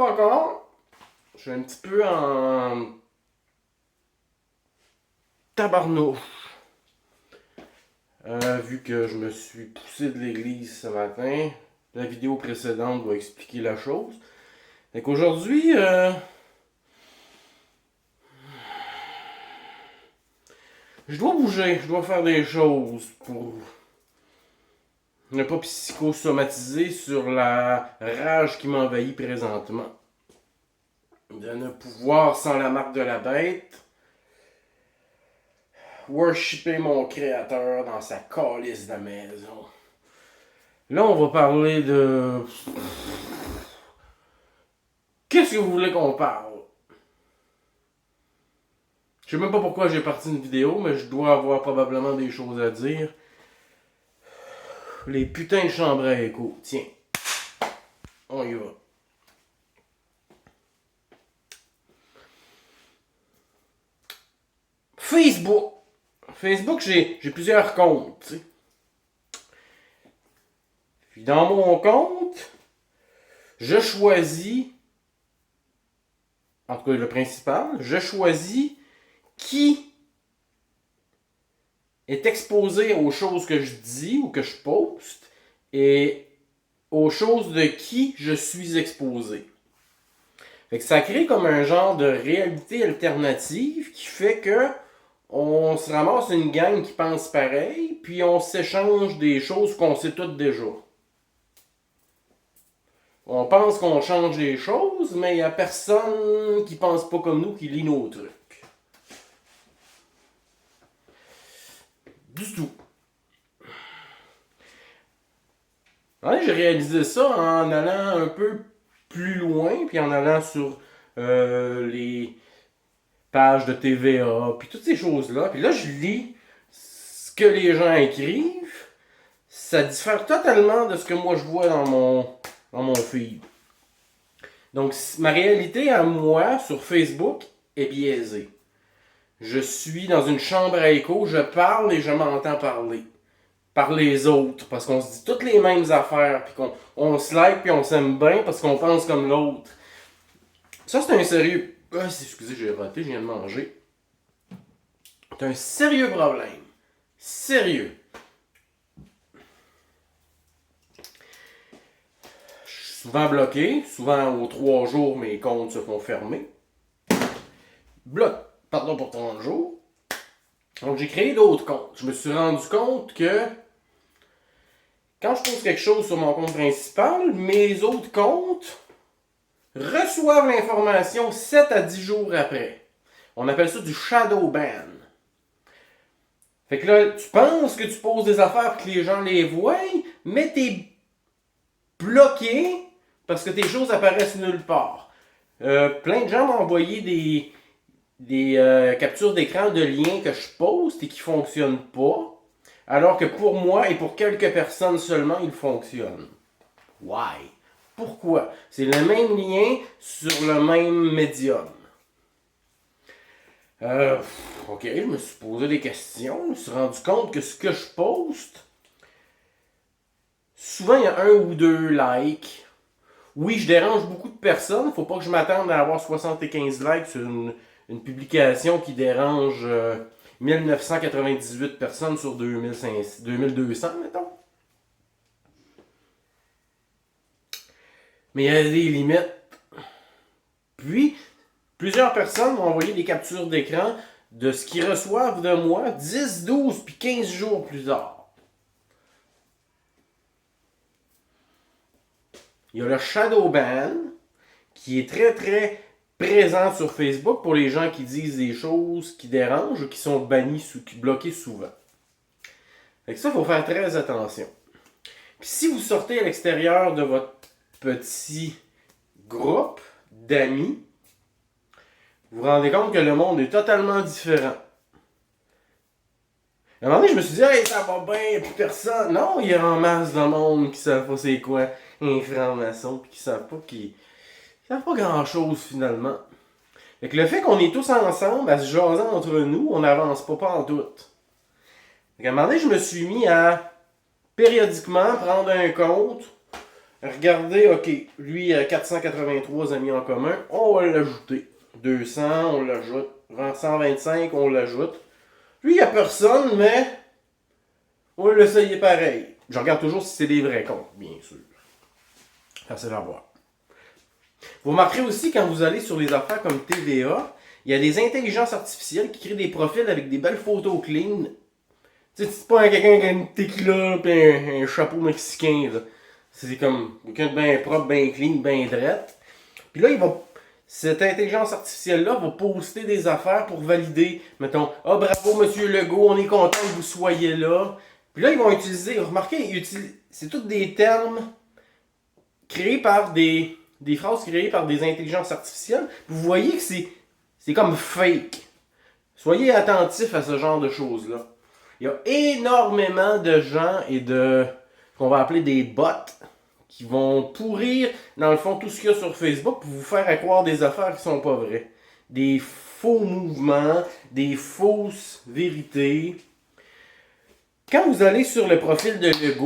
pas encore. Je suis un petit peu en tabarnouche. Vu que je me suis poussé de l'église ce matin, la vidéo précédente va expliquer la chose. Fait qu'aujourd'hui, je dois bouger, je dois faire des choses pour ne pas psychosomatiser sur la rage qui m'envahit présentement. De ne pouvoir, sans la marque de la bête, worshipper mon créateur dans sa calice de maison. Là, on va parler de... Qu'est-ce que vous voulez qu'on parle? Je sais même pas pourquoi j'ai parti une vidéo, mais je dois avoir probablement des choses à dire. Les putains de chambres à écho. Tiens. On y va. Facebook. Facebook, j'ai plusieurs comptes, tu sais. Puis dans mon compte, je choisis, en tout cas le principal, je choisis qui est exposé aux choses que je dis ou que je poste et aux choses de qui je suis exposé. Fait que ça crée comme un genre de réalité alternative qui fait que on se ramasse une gang qui pense pareil, puis on s'échange des choses qu'on sait toutes déjà. On pense qu'on change les choses, mais il n'y a personne qui pense pas comme nous qui lit nos trucs. Du tout. Ouais, j'ai réalisé ça en allant un peu plus loin, puis en allant sur les pages de TVA, puis toutes ces choses-là. Puis là, je lis ce que les gens écrivent. Ça diffère totalement de ce que moi je vois dans mon feed. Donc, ma réalité à moi sur Facebook est biaisée. Je suis dans une chambre à écho, je parle et je m'entends parler. Par les autres, parce qu'on se dit toutes les mêmes affaires, puis qu'on se like, puis on s'aime bien parce qu'on pense comme l'autre. Ça, c'est un sérieux... excusez, j'ai raté, je viens de manger. C'est un sérieux problème. Sérieux. Je suis souvent bloqué. Souvent, aux 3 jours, mes comptes se font fermer. Pardon pour 30 jours. Donc, j'ai créé d'autres comptes. Je me suis rendu compte que quand je pose quelque chose sur mon compte principal, mes autres comptes reçoivent l'information 7 à 10 jours après. On appelle ça du shadow ban. Fait que là, tu penses que tu poses des affaires pour que les gens les voient, mais t'es bloqué parce que tes choses apparaissent nulle part. Plein de gens m'ont envoyé des captures d'écran de liens que je poste et qui ne fonctionnent pas. Alors que pour moi et pour quelques personnes seulement, ils fonctionnent. Why? Pourquoi? C'est le même lien sur le même médium. Ok, je me suis posé des questions. Je me suis rendu compte que ce que je poste, souvent il y a 1 ou 2 likes. Oui, je dérange beaucoup de personnes. Il ne faut pas que je m'attende à avoir 75 likes sur une publication qui dérange 1998 personnes sur 2200, mettons. Mais il y a des limites. Puis, plusieurs personnes m'ont envoyé des captures d'écran de ce qu'ils reçoivent de moi 10, 12 puis 15 jours plus tard. Il y a le shadow ban qui est très très présent sur Facebook pour les gens qui disent des choses qui dérangent ou qui sont bannis, bloqués souvent. Fait que ça, il faut faire très attention. Puis si vous sortez à l'extérieur de votre petit groupe d'amis, vous vous rendez compte que le monde est totalement différent. À un moment donné, je me suis dit, hey, ça va bien, il n'y a plus personne. Non, il y a en masse de monde qui ne savent pas c'est quoi un franc-maçon, puis qui ne savent pas grand-chose finalement. Fait que le fait qu'on est tous ensemble, à se jaser entre nous, on n'avance pas en tout. Fait qu'à un moment donné, je me suis mis à périodiquement prendre un compte, Regardez, ok, lui il a 483 amis en commun, on va l'ajouter. 200, on l'ajoute. 125, on l'ajoute. Lui, il n'y a personne, mais on va l'essayer pareil. Je regarde toujours si c'est des vrais comptes, bien sûr. Facile à voir. Vous remarquerez aussi quand vous allez sur les affaires comme TVA, il y a des intelligences artificielles qui créent des profils avec des belles photos clean. Tu sais, c'est pas quelqu'un qui a une tequila et un chapeau mexicain. Là. C'est comme quelqu'un de bien propre, bien clean, bien drette. Puis là, cette intelligence artificielle-là va poster des affaires pour valider, mettons, ah bravo Monsieur Legault, on est content que vous soyez là. Puis là, ils vont utiliser, remarquez, c'est tous des termes créés par des phrases créées par des intelligences artificielles. Vous voyez que c'est comme fake. Soyez attentifs à ce genre de choses-là. Il y a énormément de gens et de ce qu'on va appeler des bots qui vont pourrir, dans le fond, tout ce qu'il y a sur Facebook pour vous faire croire des affaires qui sont pas vraies. Des faux mouvements, des fausses vérités. Quand vous allez sur le profil de Legault,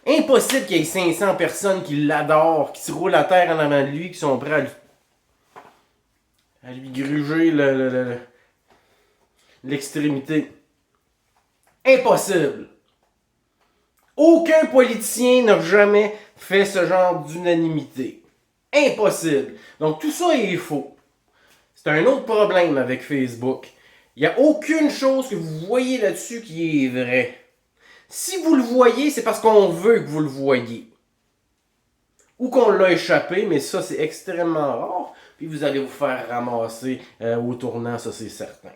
impossible qu'il y ait 500 personnes qui l'adorent, qui se roulent à terre en avant de lui, qui sont prêts à lui gruger l'extrémité. Impossible. Aucun politicien n'a jamais fait ce genre d'unanimité. Impossible. Donc tout ça est faux. C'est un autre problème avec Facebook. Il n'y a aucune chose que vous voyez là-dessus qui est vraie. Si vous le voyez, c'est parce qu'on veut que vous le voyez. Ou qu'on l'a échappé, mais ça c'est extrêmement rare. Puis vous allez vous faire ramasser au tournant, ça c'est certain.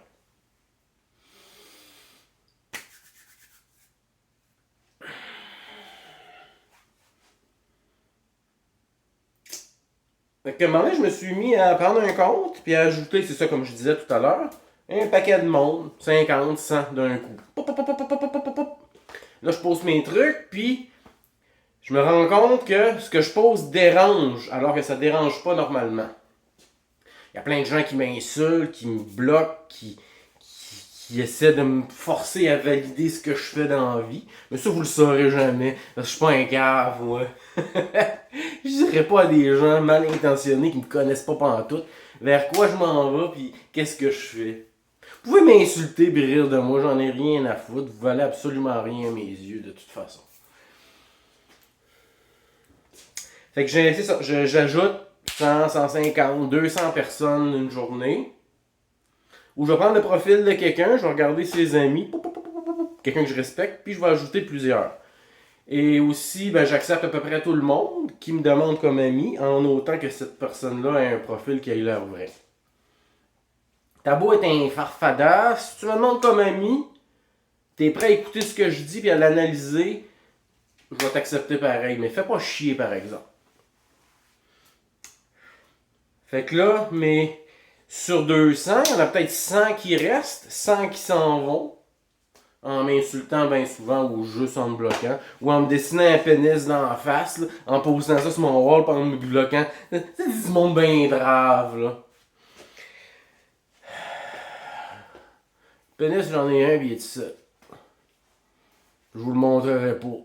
Fait que, à un moment donné, je me suis mis à prendre un compte, puis à ajouter, c'est ça comme je disais tout à l'heure, un paquet de monde, 50, 100 d'un coup. Pop, pop, pop, pop, pop, pop, pop. Là, je pose mes trucs, puis je me rends compte que ce que je pose dérange, alors que ça dérange pas normalement. Il y a plein de gens qui m'insultent, qui me bloquent, qui essaient de me forcer à valider ce que je fais dans la vie. Mais ça, vous le saurez jamais, parce que je suis pas un cave, moi. Je dirais pas à des gens mal intentionnés qui me connaissent pas pantoute vers quoi je m'en vais, puis qu'est-ce que je fais. Vous pouvez m'insulter et rire de moi, j'en ai rien à foutre, vous valez absolument rien à mes yeux, de toute façon. Fait que c'est ça, j'ajoute 100, 150, 200 personnes une journée. Ou je vais prendre le profil de quelqu'un, je vais regarder ses amis, quelqu'un que je respecte, puis je vais ajouter plusieurs. Et aussi, ben, j'accepte à peu près tout le monde qui me demande comme ami, en autant que cette personne-là ait un profil qui ait l'air vrai. T'as beau être un farfada, si tu me demandes comme ami, t'es prêt à écouter ce que je dis et à l'analyser, je vais t'accepter pareil, mais fais pas chier par exemple. Fait que là, mais sur 200, il y en a peut-être 100 qui restent, 100 qui s'en vont, en m'insultant bien souvent ou juste en me bloquant, ou en me dessinant un pénis dans la face, là, en posant ça sur mon wall pendant me bloquant. C'est du monde bien brave, là. Pénis, j'en ai un, pis il est seul. Je vous le montrerai pas,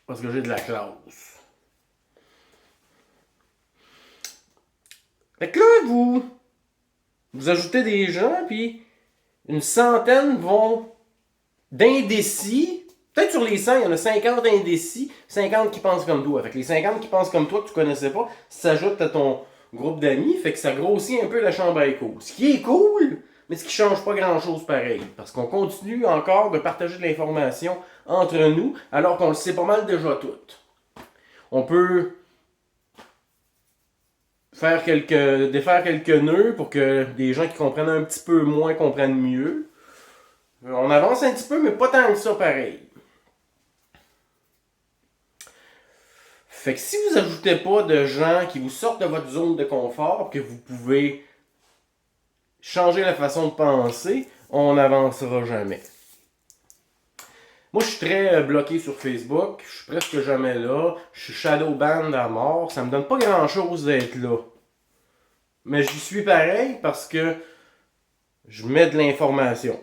parce que j'ai de la classe. Fait que là, vous ajoutez des gens, puis une centaine vont d'indécis. Peut-être sur les 100, il y en a 50 indécis, 50 qui pensent comme toi. Fait que les 50 qui pensent comme toi que tu connaissais pas, s'ajoutent à ton groupe d'amis, fait que ça grossit un peu la chambre à écho. Ce qui est cool, mais ce qui change pas grand-chose pareil. Parce qu'on continue encore de partager de l'information entre nous, alors qu'on le sait pas mal déjà tout. On peut défaire quelques nœuds pour que des gens qui comprennent un petit peu moins comprennent mieux. On avance un petit peu, mais pas tant que ça pareil. Fait que si vous ajoutez pas de gens qui vous sortent de votre zone de confort, que vous pouvez changer la façon de penser, on n'avancera jamais. Moi, je suis très bloqué sur Facebook, je suis presque jamais là, je suis shadowban à mort, ça me donne pas grand-chose d'être là. Mais j'y suis pareil parce que je mets de l'information.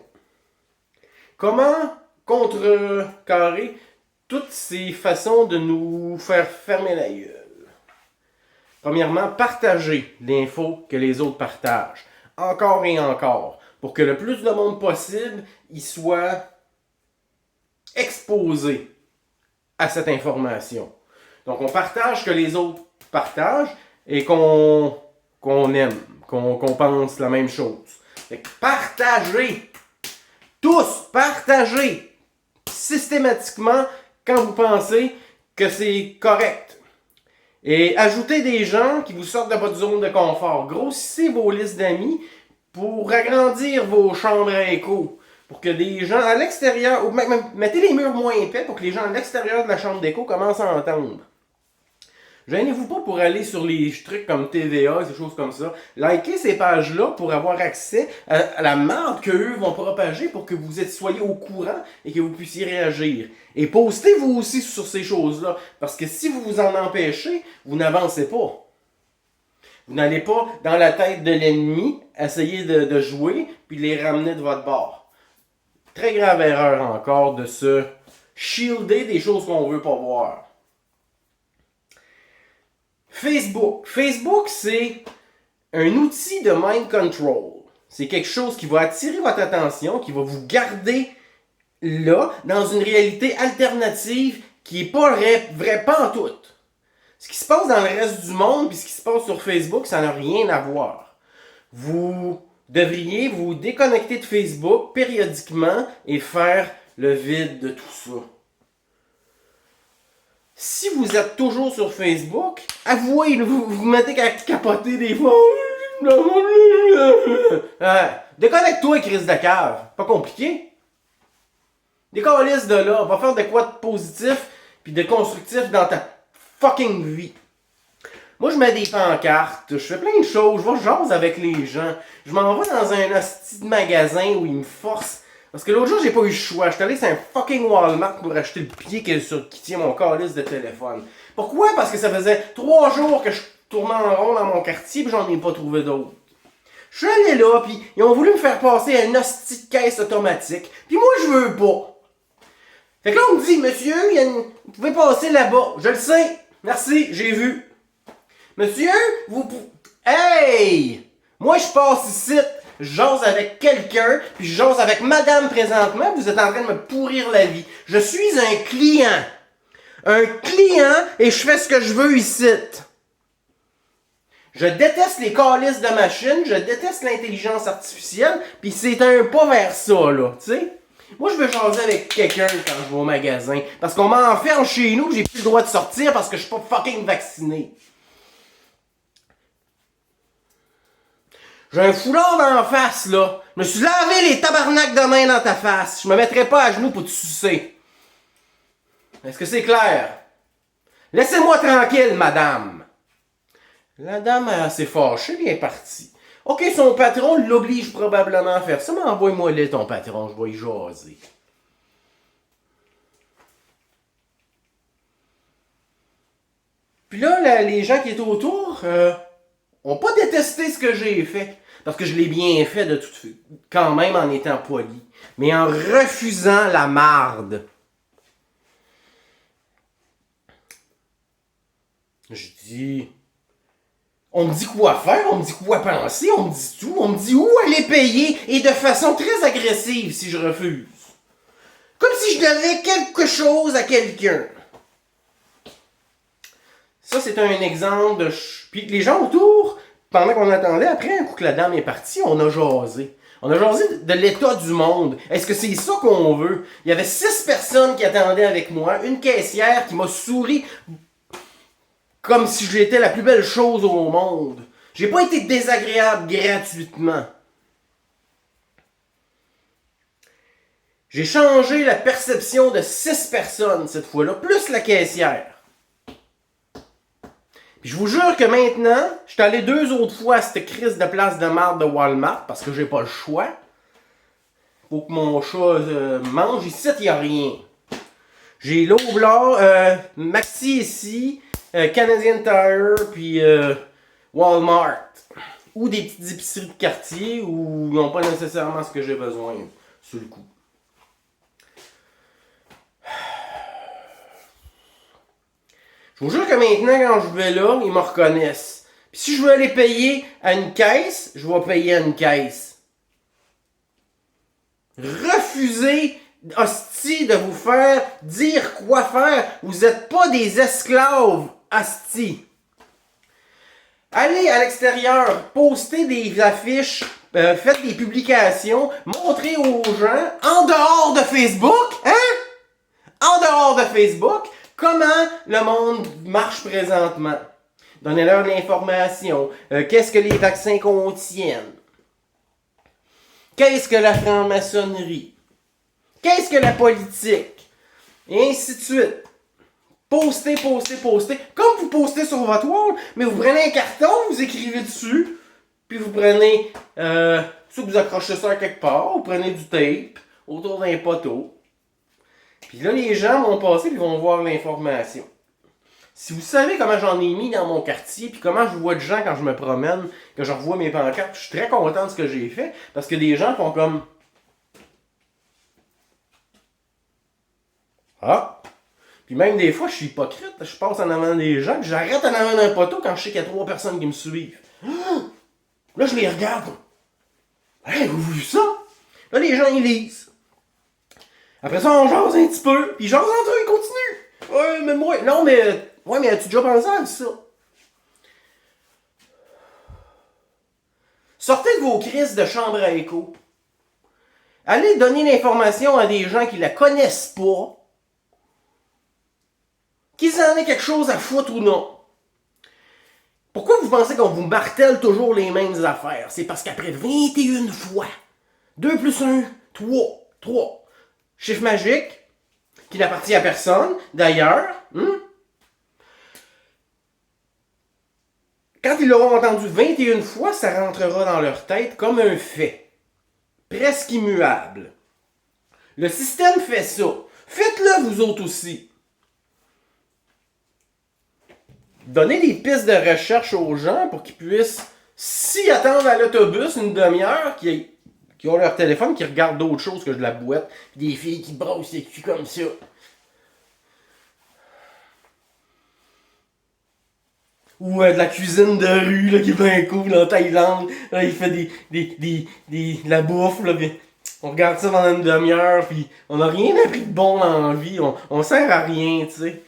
Comment contrecarrer toutes ces façons de nous faire fermer la gueule? Premièrement, partagez l'info que les autres partagent. Encore et encore. Pour que le plus de monde possible y soit exposé à cette information. Donc, on partage ce que les autres partagent et qu'on aime, qu'on pense la même chose. Fait que partagez! Tous, partagez! Systématiquement quand vous pensez que c'est correct. Et ajoutez des gens qui vous sortent de votre zone de confort. Grossissez vos listes d'amis pour agrandir vos chambres à écho. Pour que des gens à l'extérieur, ou même mettez les murs moins épais pour que les gens à l'extérieur de la chambre d'écho commencent à entendre. Gênez-vous pas pour aller sur les trucs comme TVA, ces choses comme ça. Likez ces pages-là pour avoir accès à la merde qu'eux vont propager pour que vous soyez au courant et que vous puissiez réagir. Et postez vous aussi sur ces choses-là. Parce que si vous vous en empêchez, vous n'avancez pas. Vous n'allez pas dans la tête de l'ennemi essayer de jouer puis les ramener de votre bord. Très grave erreur encore de se shielder des choses qu'on veut pas voir. Facebook. Facebook, c'est un outil de mind control. C'est quelque chose qui va attirer votre attention, qui va vous garder là, dans une réalité alternative qui n'est pas vraie pantoute. Ce qui se passe dans le reste du monde puis ce qui se passe sur Facebook, ça n'a rien à voir. Vous devriez vous déconnecter de Facebook périodiquement et faire le vide de tout ça. Si vous êtes toujours sur Facebook, avouez, vous mettez qu'à capoter des fois. Déconnecte-toi, crise de cave. Pas compliqué. Décalisse de là. Va faire de quoi de positif puis de constructif dans ta fucking vie. Moi, je mets des pancartes, je fais plein de choses, je vais jaser avec les gens. Je m'en vais dans un hostie de magasin où ils me forcent. Parce que l'autre jour, j'ai pas eu le choix. Je suis allé sur un fucking Walmart pour acheter le pied qui tient mon calice de téléphone. Pourquoi? Parce que ça faisait 3 jours que je tournais en rond dans mon quartier et j'en ai pas trouvé d'autres. Je suis allé là, puis ils ont voulu me faire passer à une hostie de caisse automatique. Puis moi, je veux pas. Fait que là, on me dit, monsieur, vous pouvez passer là-bas. Je le sais. Merci, j'ai vu. Monsieur, Hey! Moi, je passe ici, je jase avec quelqu'un, puis je jase avec madame présentement, vous êtes en train de me pourrir la vie. Je suis un client. Un client, et je fais ce que je veux ici. Je déteste les calices de machines, je déteste l'intelligence artificielle, puis c'est un pas vers ça, là, tu sais. Moi, je veux jaser avec quelqu'un quand je vais au magasin, parce qu'on m'enferme chez nous, j'ai plus le droit de sortir parce que je suis pas fucking vacciné. J'ai un foulard d'en face, là. Je me suis lavé les tabarnaks de main dans ta face. Je me mettrai pas à genoux pour te sucer. Est-ce que c'est clair? Laissez-moi tranquille, madame. La dame s'est fâchée et est partie. Ok, son patron l'oblige probablement à faire ça, mais envoie-moi là ton patron, je vais y jaser. Puis là, les gens qui étaient autour ont pas détesté ce que j'ai fait. Parce que je l'ai bien fait de toute quand même en étant poli. Mais en refusant la marde. Je dis... On me dit quoi faire, on me dit quoi penser, on me dit tout, on me dit où aller payer et de façon très agressive si je refuse. Comme si je devais quelque chose à quelqu'un. Ça, c'est un exemple de... Puis les gens autour... Pendant qu'on attendait, après, un coup que la dame est partie, on a jasé. On a jasé de l'état du monde. Est-ce que c'est ça qu'on veut? Il y avait 6 personnes qui attendaient avec moi, une caissière qui m'a souri comme si j'étais la plus belle chose au monde. J'ai pas été désagréable gratuitement. J'ai changé la perception de 6 personnes cette fois-là, plus la caissière. Puis je vous jure que maintenant, je suis allé 2 autres fois à cette crise de place de marde de Walmart parce que j'ai pas le choix. Faut que mon chat mange. Ici, il n'y a rien. J'ai l'eau blanc, Maxi ici, Canadian Tire, puis Walmart. Ou des petites épiceries de quartier où ils n'ont pas nécessairement ce que j'ai besoin sur le coup. Je vous jure que maintenant, quand je vais là, ils me reconnaissent. Puis si je veux aller payer à une caisse, je vais payer à une caisse. Refusez, hostie, de vous faire dire quoi faire. Vous n'êtes pas des esclaves, hostie. Allez à l'extérieur, postez des affiches, faites des publications, montrez aux gens, en dehors de Facebook, en dehors de Facebook, comment le monde marche présentement. Donnez-leur de l'information. Qu'est-ce que les vaccins contiennent? Qu'est-ce que la franc-maçonnerie? Qu'est-ce que la politique? Et ainsi de suite. Postez, postez, postez. Comme vous postez sur votre wall, mais vous prenez un carton, vous écrivez dessus, puis vous prenez, soit vous accrochez ça à quelque part, vous prenez du tape autour d'un poteau. Puis là, les gens vont passer et vont voir l'information. Si vous savez comment j'en ai mis dans mon quartier, puis comment je vois de gens quand je me promène, que je revois mes pancartes, je suis très content de ce que j'ai fait, parce que les gens font comme... Ah! Puis même des fois, je suis hypocrite, je passe en avant des gens, puis j'arrête en avant d'un poteau quand je sais qu'il y a 3 personnes qui me suivent. Là, je les regarde. Hey, vous avez vu ça? Là, les gens, ils lisent. Après ça, on jase un petit peu, puis ils jasent entre eux, ils continuent. Ouais, mais moi... Non, mais... Ouais, mais as-tu déjà pensé à ça? Sortez de vos crises de chambre à écho. Allez donner l'information à des gens qui la connaissent pas. Qu'ils en aient quelque chose à foutre ou non. Pourquoi vous pensez qu'on vous martèle toujours les mêmes affaires? C'est parce qu'après 21 fois, 2 plus 1, 3. Chiffre magique, qui n'appartient à personne, d'ailleurs. Quand ils l'auront entendu 21 fois, ça rentrera dans leur tête comme un fait. Presque immuable. Le système fait ça. Faites-le vous autres aussi. Donnez des pistes de recherche aux gens pour qu'ils puissent, s'y attendent à l'autobus une demi-heure, qui ont leur téléphone, qui regardent d'autres choses que de la boîte, puis des filles qui brossent les culs comme ça. Ou de la cuisine de rue là, qui est bien cool en Thaïlande. Là, il fait de la bouffe. Là, puis on regarde ça pendant une demi-heure. Puis on n'a rien appris de bon dans la vie. On sert à rien, tu sais.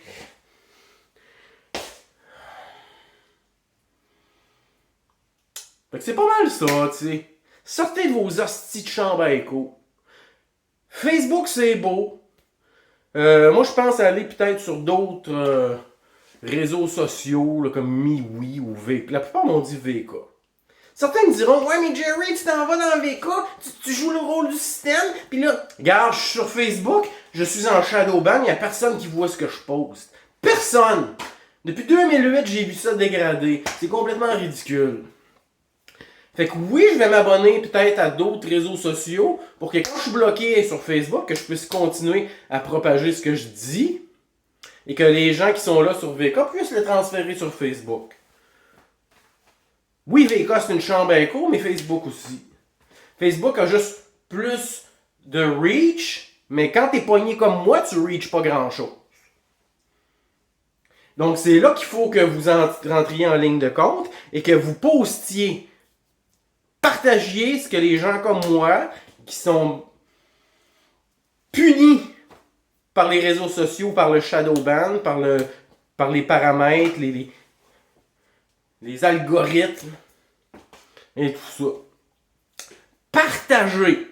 Fait que c'est pas mal ça, tu sais. Sortez de vos hosties de chambre à écho. Facebook, c'est beau. Moi, je pense aller peut-être sur d'autres... réseaux sociaux là, comme MeWe ou VK. La plupart m'ont dit VK. Certains me diront, ouais, mais Jerry, tu t'en vas dans VK, tu joues le rôle du système, puis là, regarde, je suis sur Facebook, je suis en shadow ban, il n'y a personne qui voit ce que je poste. Personne! Depuis 2008, j'ai vu ça dégrader. C'est complètement ridicule. Fait que oui, je vais m'abonner peut-être à d'autres réseaux sociaux pour que quand je suis bloqué sur Facebook, que je puisse continuer à propager ce que je dis. Et que les gens qui sont là sur VK puissent le transférer sur Facebook. Oui, VK c'est une chambre à écho, mais Facebook aussi. Facebook a juste plus de reach, mais quand t'es pogné comme moi, tu reach pas grand-chose. Donc c'est là qu'il faut que vous rentriez en ligne de compte et que vous postiez, partagiez ce que les gens comme moi, qui sont punis par les réseaux sociaux, par le shadow ban, par les paramètres, les algorithmes et tout ça. Partagez.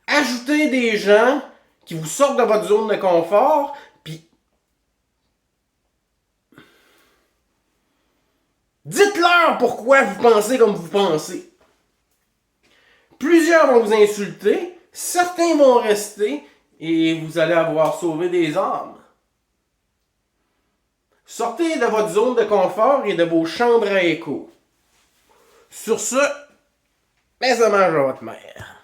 Ajoutez des gens qui vous sortent de votre zone de confort, puis dites-leur pourquoi vous pensez comme vous pensez. Plusieurs vont vous insulter, certains vont rester, et vous allez avoir sauvé des âmes. Sortez de votre zone de confort et de vos chambres à écho. Sur ce, mais ça mange à votre mère.